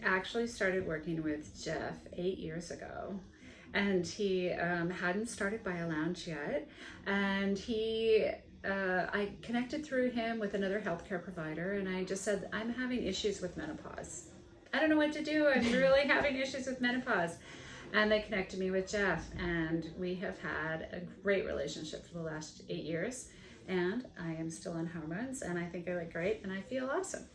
actually started working with Jeff 8 years ago, and he hadn't started BioLounge yet. And I connected through him with another healthcare provider, and I just said, I'm having issues with menopause. I don't know what to do. I'm really having issues with menopause. And they connected me with Jeff, and we have had a great relationship for the last 8 years. And I am still on hormones, and I think I look great, and I feel awesome.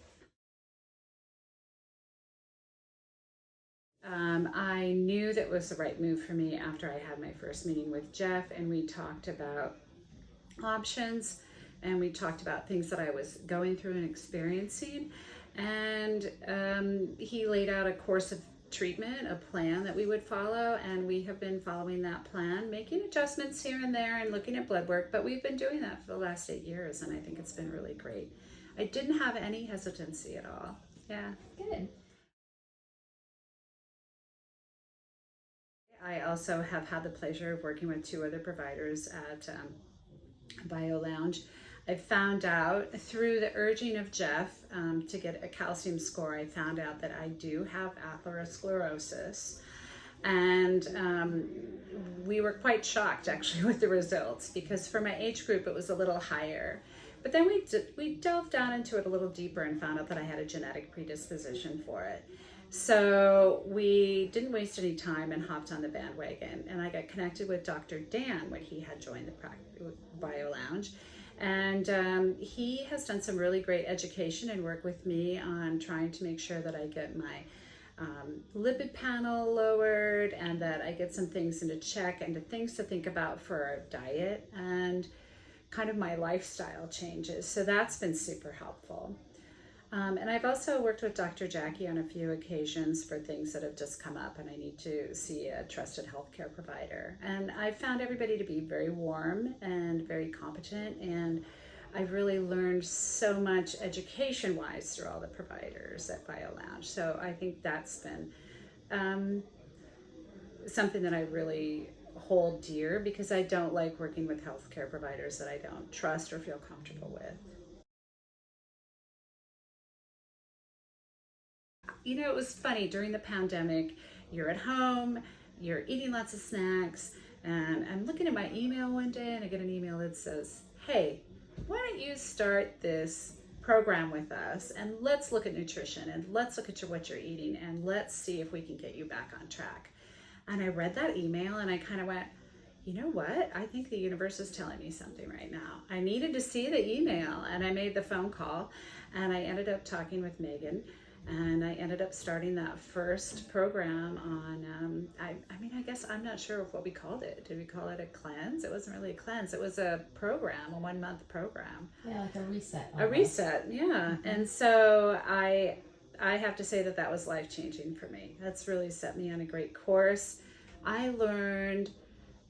I knew that was the right move for me after I had my first meeting with Jeff, and we talked about options, and we talked about things that I was going through and experiencing. And he laid out a course of treatment, a plan that we would follow, and we have been following that plan, making adjustments here and there and looking at blood work, but we've been doing that for the last 8 years, and I think it's been really great. I didn't have any hesitancy at all. Yeah. Good. I also have had the pleasure of working with two other providers at BioLounge. I found out through the urging of Jeff to get a calcium score, I found out that I do have atherosclerosis. And we were quite shocked actually with the results, because for my age group it was a little higher. But then we delved down into it a little deeper and found out that I had a genetic predisposition for it. So we didn't waste any time and hopped on the bandwagon. And I got connected with Dr. Dan when he had joined the BioLounge. And he has done some really great education and work with me on trying to make sure that I get my lipid panel lowered, and that I get some things into check, and the things to think about for diet and kind of my lifestyle changes. So that's been super helpful. And I've also worked with Dr. Jackie on a few occasions for things that have just come up and I need to see a trusted healthcare provider. And I've found everybody to be very warm and very competent, and I've really learned so much education-wise through all the providers at BioLounge. So I think that's been something that I really hold dear, because I don't like working with healthcare providers that I don't trust or feel comfortable with. You know, it was funny during the pandemic. You're at home, you're eating lots of snacks, and I'm looking at my email one day and I get an email that says, hey, why don't you start this program with us, and let's look at nutrition, and let's look at what you're eating, and let's see if we can get you back on track. And I read that email and I kind of went, you know what? I think the universe is telling me something right now. I needed to see the email, and I made the phone call, and I ended up talking with Megan. And I ended up starting that first program on, I guess I'm not sure what we called it. Did we call it a cleanse? It wasn't really a cleanse. It was a program, a 1-month program. Yeah, like a reset. Almost. A reset, yeah. Mm-hmm. And so I have to say that that was life-changing for me. That's really set me on a great course. I learned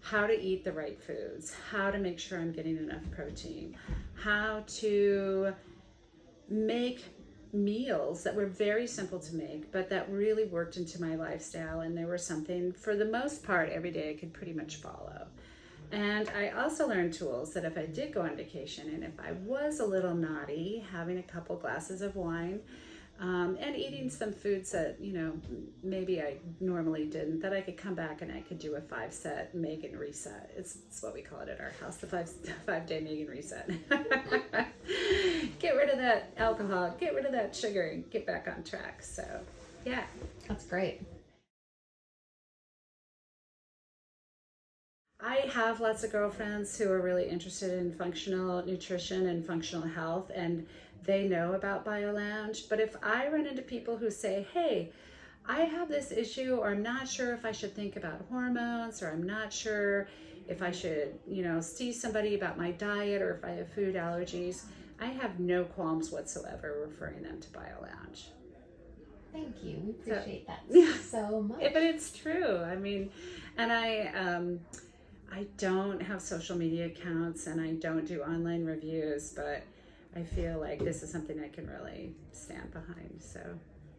how to eat the right foods, how to make sure I'm getting enough protein, how to make meals that were very simple to make, but that really worked into my lifestyle, and they were something, for the most part, every day I could pretty much follow. And I also learned tools that if I did go on vacation, and if I was a little naughty, having a couple glasses of wine, and eating some foods that, you know, maybe I normally didn't, that I could come back and I could do a 5-set make and reset. It's what we call it at our house, the 5-day make and reset. Get rid of that alcohol, get rid of that sugar, and get back on track. So, yeah. That's great. I have lots of girlfriends who are really interested in functional nutrition and functional health, and they know about BioLounge. But if I run into people who say, hey, I have this issue, or I'm not sure if I should think about hormones, or I'm not sure if I should, see somebody about my diet, or if I have food allergies, I have no qualms whatsoever referring them to BioLounge. Thank you. We appreciate that so much. But it's true. I mean, and I don't have social media accounts, and I don't do online reviews, but I feel like this is something I can really stand behind. So